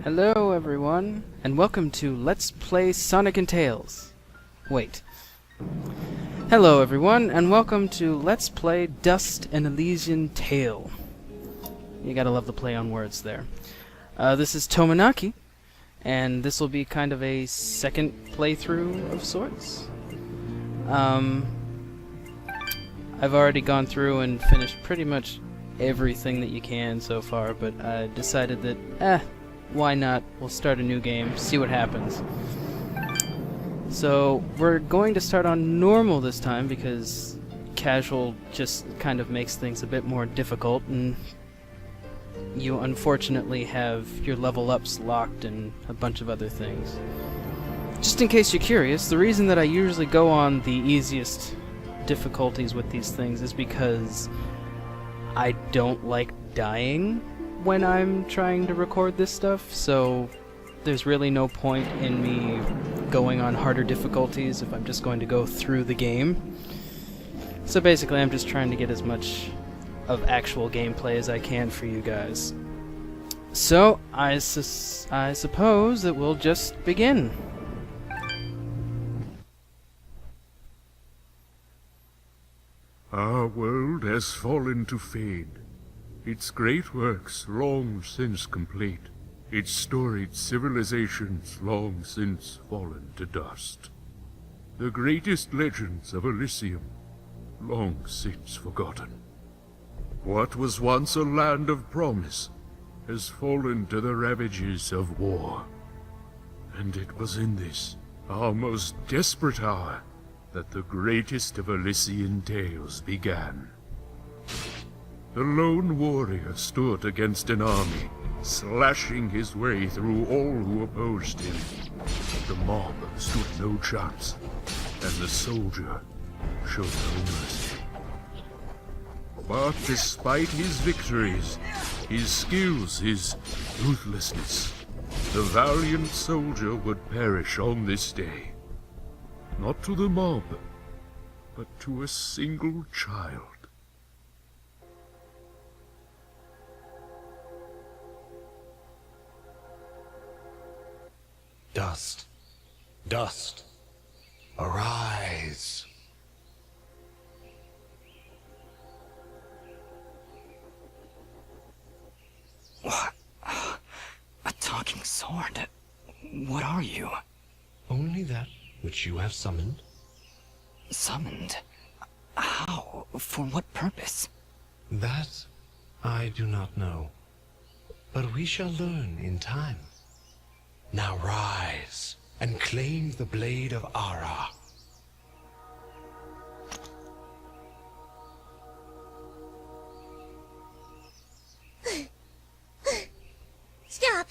Hello everyone, and welcome to Let's Play Sonic and Tails. Wait. Hello everyone, and welcome to Let's Play Dust and Elysian Tale. You gotta love the play on words there. This is Tomenaki, and this will be kind of a second playthrough of sorts. I've already gone through and finished pretty much everything that you can so far, but I decided that, why not? We'll start a new game, see what happens. So, we're going to start on normal this time because casual just kind of makes things a bit more difficult, and you unfortunately have your level ups locked and a bunch of other things. Just in case you're curious, the reason that I usually go on the easiest difficulties with these things is because I don't like dying when I'm trying to record this stuff, so there's really no point in me going on harder difficulties if I'm just going to go through the game. So basically I'm just trying to get as much of actual gameplay as I can for you guys. So I suppose that we'll just begin. Our world has fallen to fade, its great works long since complete, its storied civilizations long since fallen to dust. The greatest legends of Elysium long since forgotten. What was once a land of promise has fallen to the ravages of war. And it was in this, our most desperate hour, that the greatest of Elysian tales began. The lone warrior stood against an army, slashing his way through all who opposed him. The mob stood no chance, and the soldier showed no mercy. But despite his victories, his skills, his ruthlessness, the valiant soldier would perish on this day. Not to the mob, but to a single child. Dust, dust, arise. What? A talking sword? What are you? Only that which you have summoned. Summoned? How? For what purpose? That I do not know, but we shall learn in time. Now rise and claim the blade of Ara. Stop!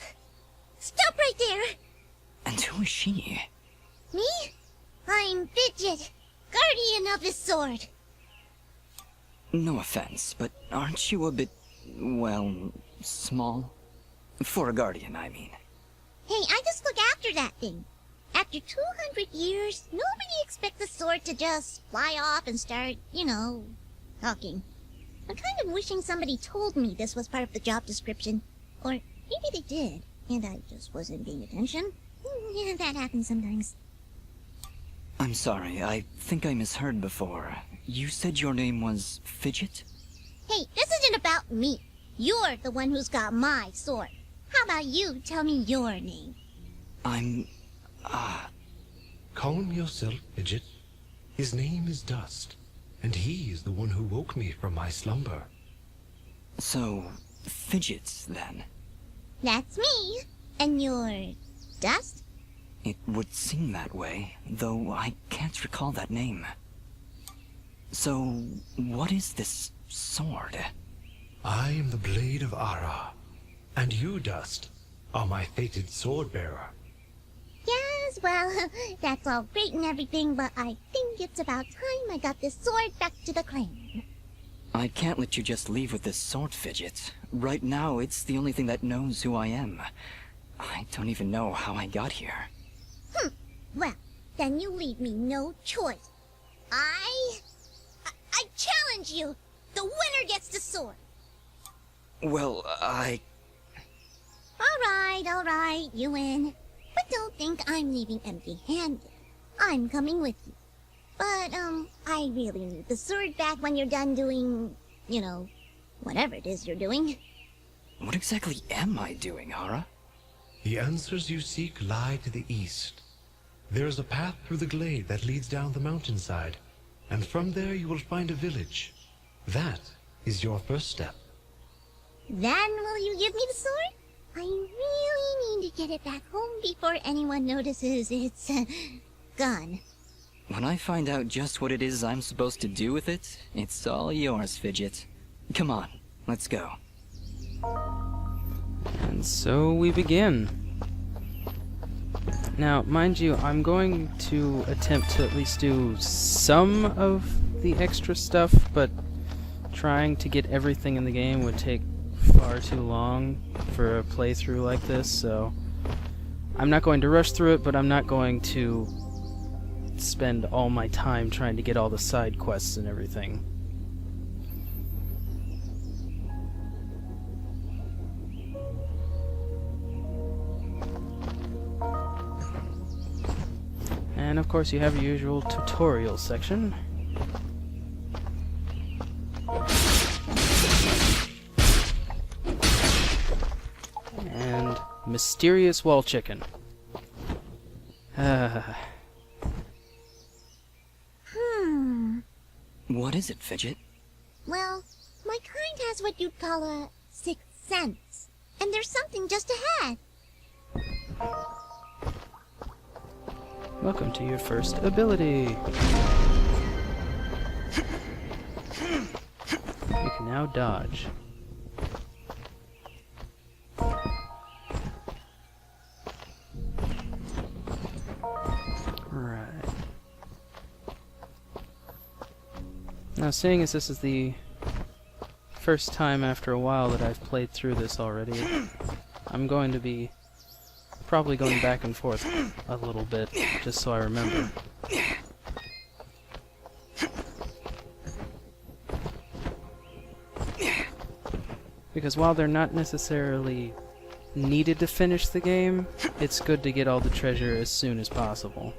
Stop right there! And who is she? Me? I'm Fidget, guardian of the sword. No offense, but aren't you a bit, well, small? For a guardian, I mean. Hey, I just look after that thing. After 200 years, nobody expects the sword to just fly off and start, talking. I'm kind of wishing somebody told me this was part of the job description. Or maybe they did, and I just wasn't paying attention. Yeah, that happens sometimes. I'm sorry, I think I misheard before. You said your name was Fidget? Hey, this isn't about me. You're the one who's got my sword. How about you tell me your name? I'm... Calm yourself, Fidget. His name is Dust, and he is the one who woke me from my slumber. So, Fidget, then? That's me. And you're Dust? It would seem that way, though I can't recall that name. So, what is this sword? I am the blade of Ara, and you, Dust, are my fated sword-bearer. Yes, well, that's all great and everything, but I think it's about time I got this sword back to the clan. I can't let you just leave with this sword, Fidget. Right now, it's the only thing that knows who I am. I don't even know how I got here. Well, then you leave me no choice. I challenge you! The winner gets the sword! Well, All right, you win. But don't think I'm leaving empty-handed. I'm coming with you. But, I really need the sword back when you're done doing, you know, whatever it is you're doing. What exactly am I doing, Hara? The answers you seek lie to the east. There is a path through the glade that leads down the mountainside, and from there you will find a village. That is your first step. Then will you give me the sword? I really need to get it back home before anyone notices it's, gone. When I find out just what it is I'm supposed to do with it, it's all yours, Fidget. Come on, let's go. And so we begin. Now, mind you, I'm going to attempt to at least do some of the extra stuff, but trying to get everything in the game would take far too long for a playthrough like this, so I'm not going to rush through it, but I'm not going to spend all my time trying to get all the side quests and everything. And of course you have your usual tutorial section. And mysterious wall chicken. What is it, Fidget? Well, my kind has what you'd call a sixth sense. And there's something just ahead. Welcome to your first ability. You can now dodge. Right. Now, seeing as this is the first time after a while that I've played through this already, I'm going to be probably going back and forth a little bit, just so I remember. Because while they're not necessarily needed to finish the game, it's good to get all the treasure as soon as possible.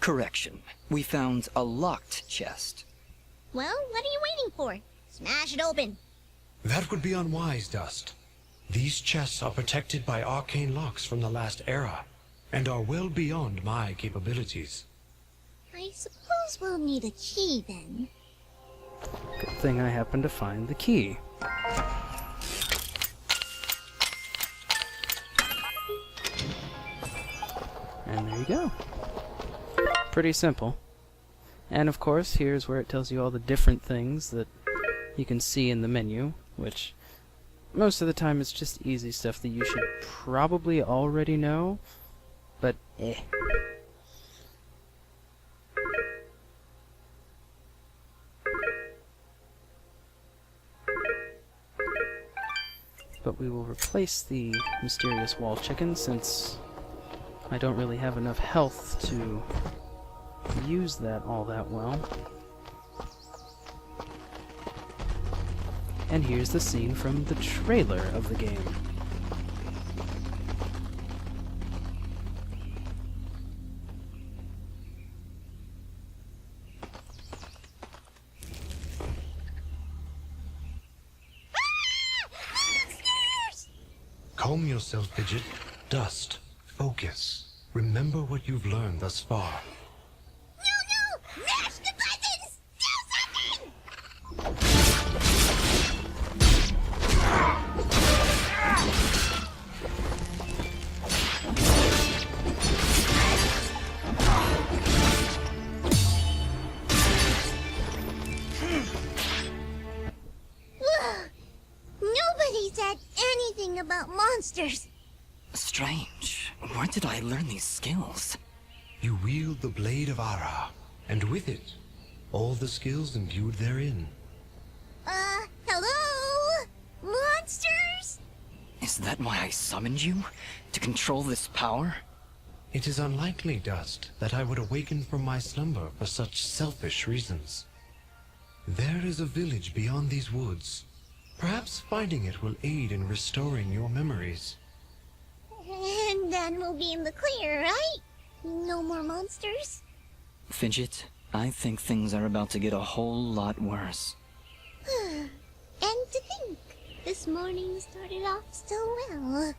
Correction. We found a locked chest. Well, what are you waiting for? Smash it open. That would be unwise, Dust. These chests are protected by arcane locks from the last era, and are well beyond my capabilities. I suppose we'll need a key then. Good thing I happened to find the key. And there you go. Pretty simple. And of course, here's where it tells you all the different things that you can see in the menu, which most of the time it's just easy stuff that you should probably already know, but eh. But we will replace the mysterious wall chicken since I don't really have enough health to use that all that well. And here's the scene from the trailer of the game. Calm yourself, Fidget. Dust. Focus. Remember what you've learned thus far. No! Mash the buttons! Do something! Nobody said anything about monsters. Strange. Where did I learn these skills? You wield the blade of Ara, and with it, all the skills imbued therein. Hello? Monsters? Is that that why I summoned you? To control this power? It is unlikely, Dust, that I would awaken from my slumber for such selfish reasons. There is a village beyond these woods. Perhaps finding it will aid in restoring your memories. And then we'll be in the clear, right? No more monsters? Fidget, I think things are about to get a whole lot worse. And to think, this morning started off so well.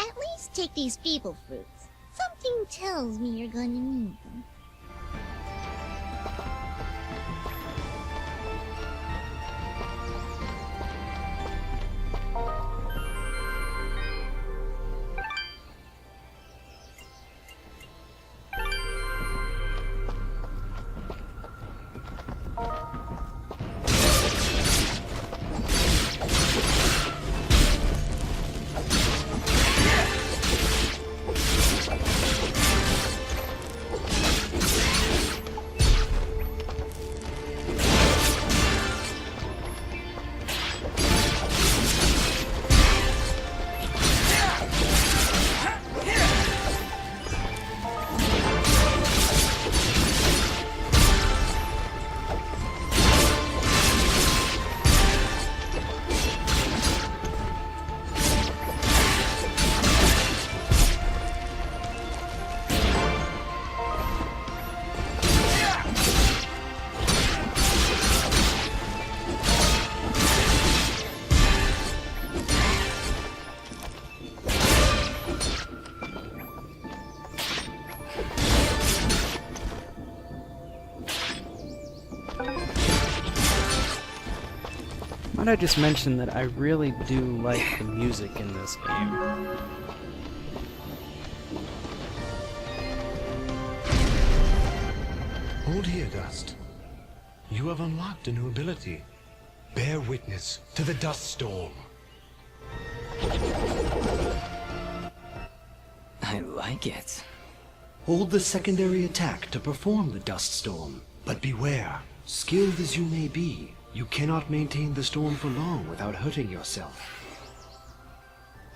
At least take these feeble fruits. Something tells me you're going to need them. Might I just mention that I really do like the music in this game. Hold here, Dust. You have unlocked a new ability. Bear witness to the dust storm. I like it. Hold the secondary attack to perform the dust storm. But beware, skilled as you may be, you cannot maintain the storm for long without hurting yourself.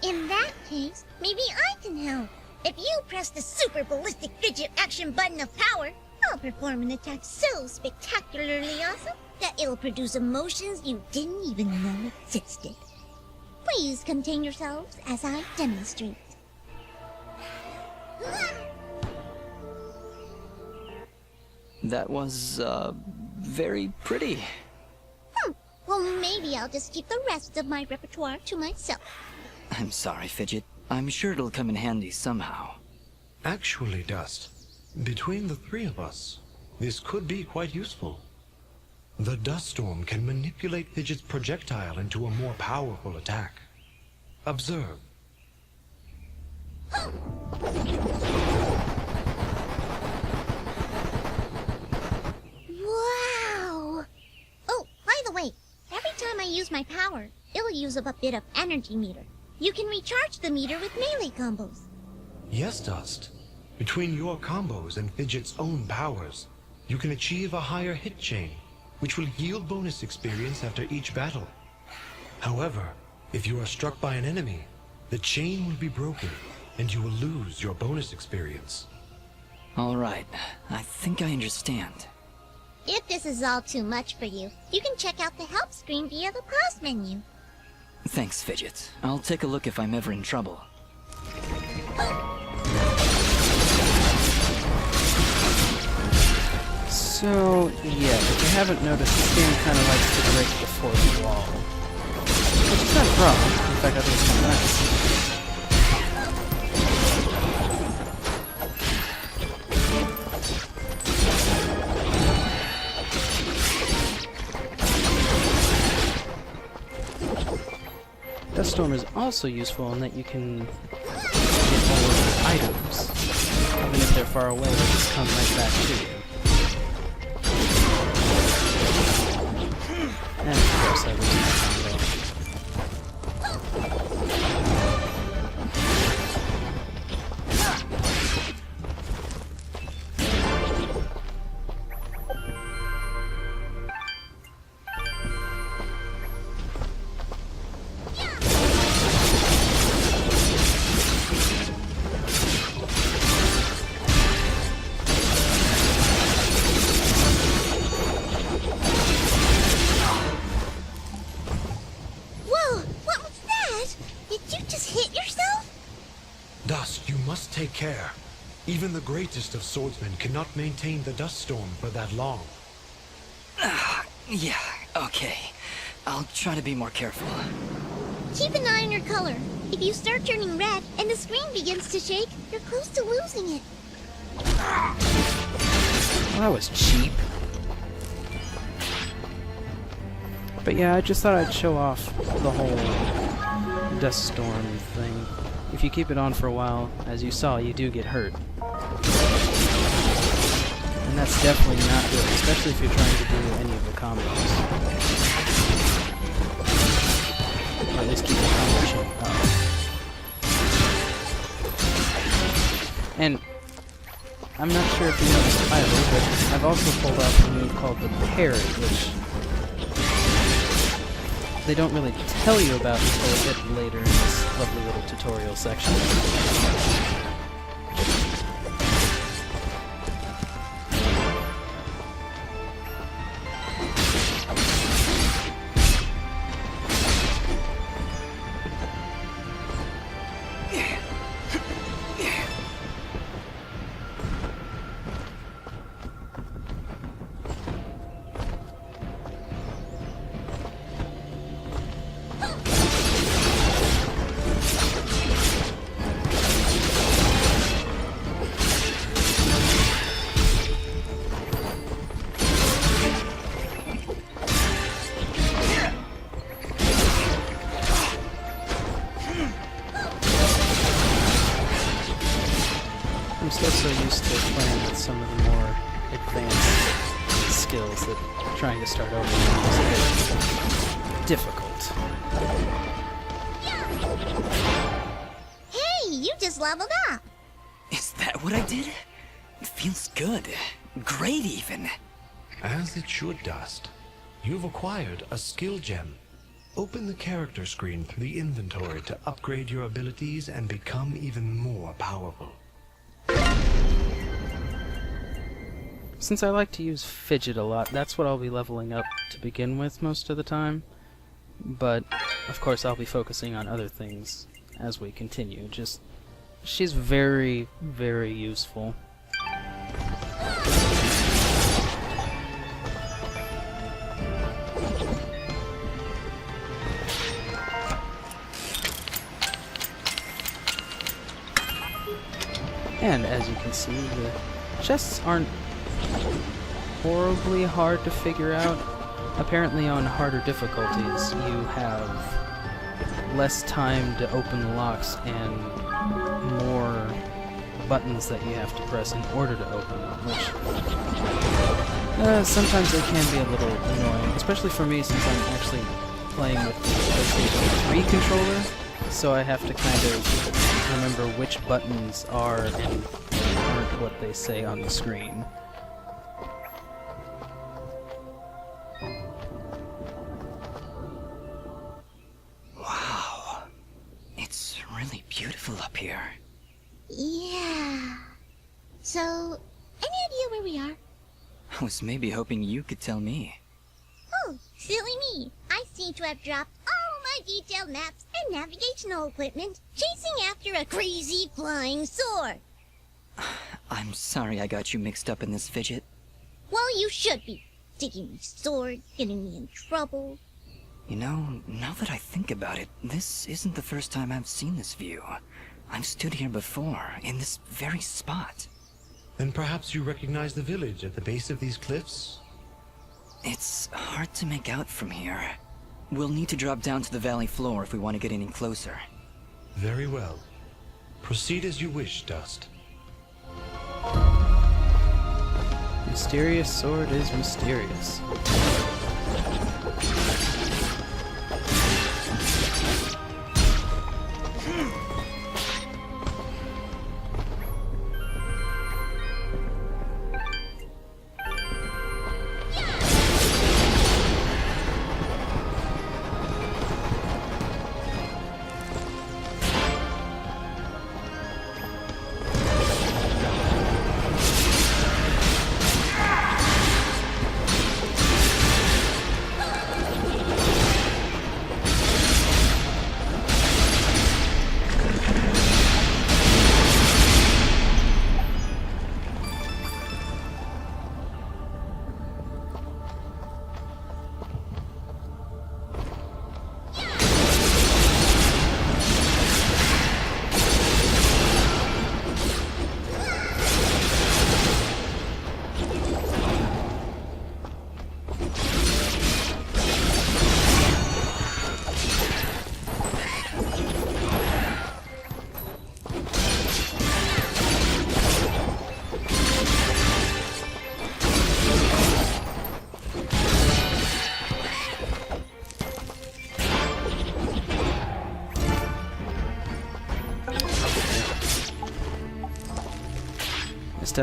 In that case, maybe I can help. If you press the super ballistic fidget action button of power, I'll perform an attack so spectacularly awesome that it'll produce emotions you didn't even know existed. Please contain yourselves as I demonstrate. That was, very pretty. Well, maybe I'll just keep the rest of my repertoire to myself. I'm sorry, Fidget. I'm sure it'll come in handy somehow. Actually, Dust, between the three of us, this could be quite useful. The dust storm can manipulate Fidget's projectile into a more powerful attack. Observe. Wow! Oh, by the way, every time I use my power, it'll use up a bit of energy meter. You can recharge the meter with melee combos. Yes, Dust. Between your combos and Fidget's own powers, you can achieve a higher hit chain, which will yield bonus experience after each battle. However, if you are struck by an enemy, the chain will be broken, and you will lose your bonus experience. Alright, I think I understand. If this is all too much for you, you can check out the help screen via the pause menu. Thanks, Fidget. I'll take a look if I'm ever in trouble. So, yeah, if you haven't noticed, this game kind of likes to break the fourth wall. Which is not wrong. In fact, I think it's kind of nice. Dust Storm is also useful in that you can get all of the items. Even if they're far away, they just come right back to you. And of course I lose my combo. care. Even the greatest of swordsmen cannot maintain the dust storm for that long. Yeah, okay. I'll try to be more careful. Keep an eye on your color. If you start turning red and the screen begins to shake, you're close to losing it. Well, that was cheap. But yeah, I just thought I'd show off the whole dust storm thing. If you keep it on for a while, as you saw, you do get hurt. And that's definitely not good, especially if you're trying to do any of the combos. Or at least keep the combo chain up. And I'm not sure if you noticed either, but I've also pulled off a move called the parry, which they don't really tell you about until a bit later in this lovely little tutorial section. I'm still so used to playing with some of the more advanced skills that trying to start over is a bit difficult. Hey, you just leveled up. Is that what I did? It feels good. Great, even. As it should, Dust. You've acquired a skill gem. Open the character screen through the inventory to upgrade your abilities and become even more powerful. Since I like to use fidget a lot, that's what I'll be leveling up to begin with most of the time. But, of course, I'll be focusing on other things as we continue. Just, she's very, very useful. And as you can see, the chests aren't horribly hard to figure out. Apparently on harder difficulties you have less time to open the locks and more buttons that you have to press in order to open them, which sometimes they can be a little annoying, especially for me since I'm actually playing with the PlayStation 3 controller, so I have to kind of remember which buttons are and aren't what they say on the screen. Wow. It's really beautiful up here. Yeah. So, any idea where we are? I was maybe hoping you could tell me. Oh, silly me. I seem to have dropped all my detailed maps and navigational equipment chasing after a crazy flying sword. I'm sorry I got you mixed up in this fidget. Well, you should be. Taking my sword, getting me in trouble. You know, now that I think about it, this isn't the first time I've seen this view. I've stood here before, in this very spot. Then perhaps you recognize the village at the base of these cliffs? It's hard to make out from here. We'll need to drop down to the valley floor if we want to get any closer. Very well. Proceed as you wish, Dust. Mysterious sword is mysterious.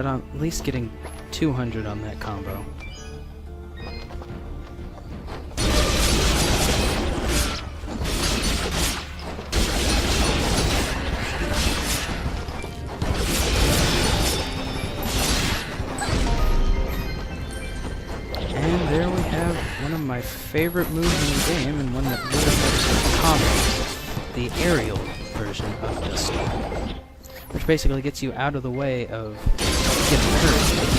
at least getting 200 on that combo. And there we have one of my favorite moves in the game, and one that really helps combo, the aerial version of the storm, which basically gets you out of the way of getting hurt and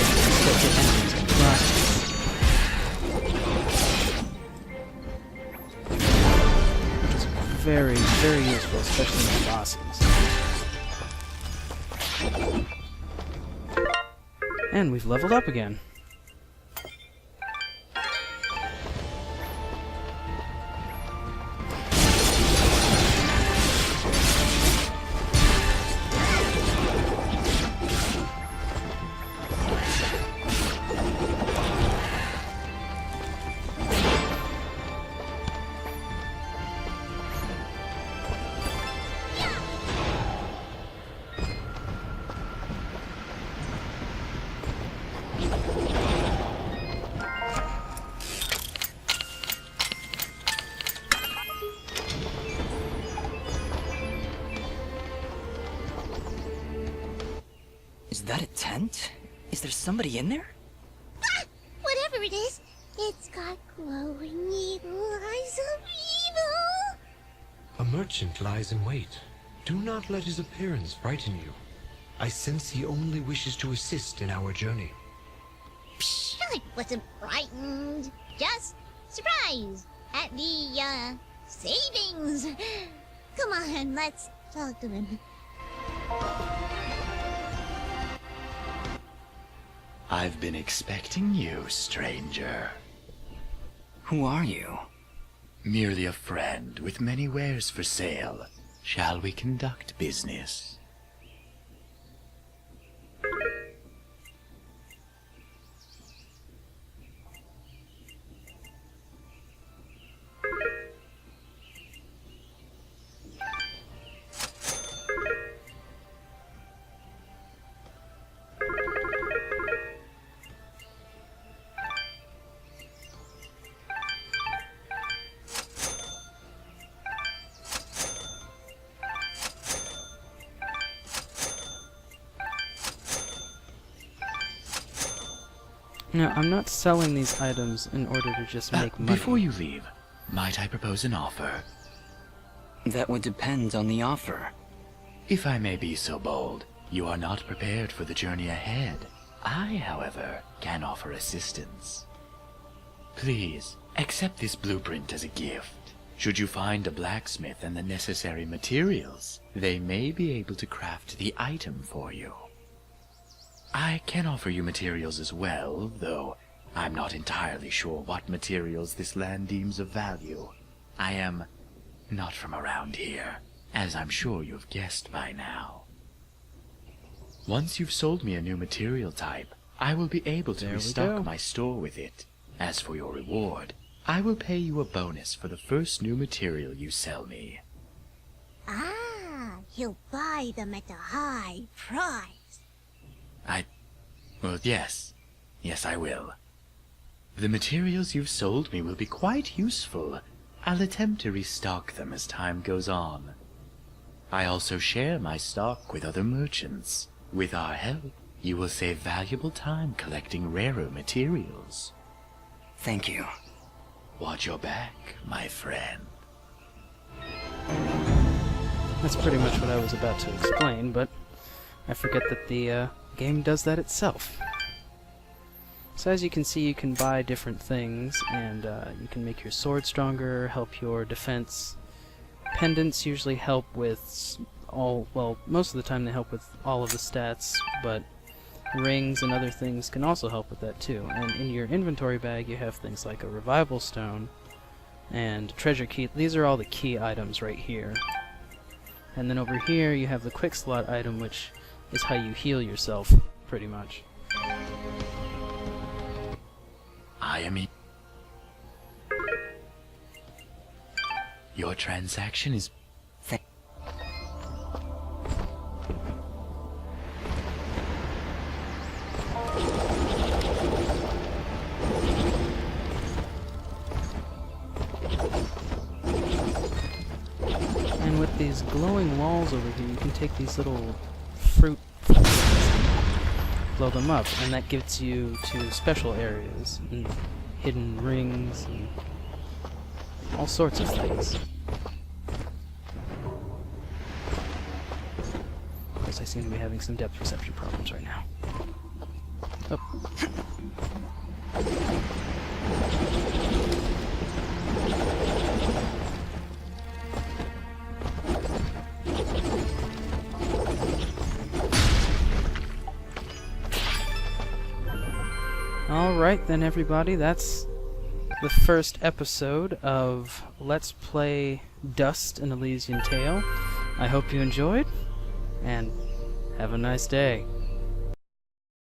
hit enemies in the process. Which is very, very useful, especially in bosses. And we've leveled up again. Is that a tent? Is there somebody in there? Ah! Whatever it is, it's got glowing eagle eyes of evil! A merchant lies in wait. Do not let his appearance frighten you. I sense he only wishes to assist in our journey. Psh, I wasn't frightened. Just surprised at the, savings. Come on, let's talk to him. I've been expecting you, stranger. Who are you? Merely a friend with many wares for sale. Shall we conduct business? Now, I'm not selling these items in order to just make money. Before you leave, might I propose an offer? That would depend on the offer. If I may be so bold, you are not prepared for the journey ahead. I, however, can offer assistance. Please, accept this blueprint as a gift. Should you find a blacksmith and the necessary materials, they may be able to craft the item for you. I can offer you materials as well, though I'm not entirely sure what materials this land deems of value. I am not from around here, as I'm sure you've guessed by now. Once you've sold me a new material type, I will be able to restock my store with it. As for your reward, I will pay you a bonus for the first new material you sell me. Ah, he'll buy them at a high price. Well, yes. Yes, I will. The materials you've sold me will be quite useful. I'll attempt to restock them as time goes on. I also share my stock with other merchants. With our help, you will save valuable time collecting rarer materials. Thank you. Watch your back, my friend. That's pretty much what I was about to explain, but I forget that the game does that itself. So as you can see, you can buy different things, and you can make your sword stronger, help your defense. Pendants usually help with most of the time they help with all of the stats, but rings and other things can also help with that too. And in your inventory bag you have things like a revival stone and treasure key. These are all the key items right here. And then over here you have the quick slot item, which is how you heal yourself, pretty much. I am Your transaction is... these glowing walls over here. You can take these little fruit and blow them up, and that gets you to special areas and hidden rings and all sorts of things. Of course, I seem to be having some depth perception problems right now. Oh. Alright then, everybody, that's the first episode of Let's Play Dust: An Elysian Tale. I hope you enjoyed, and have a nice day.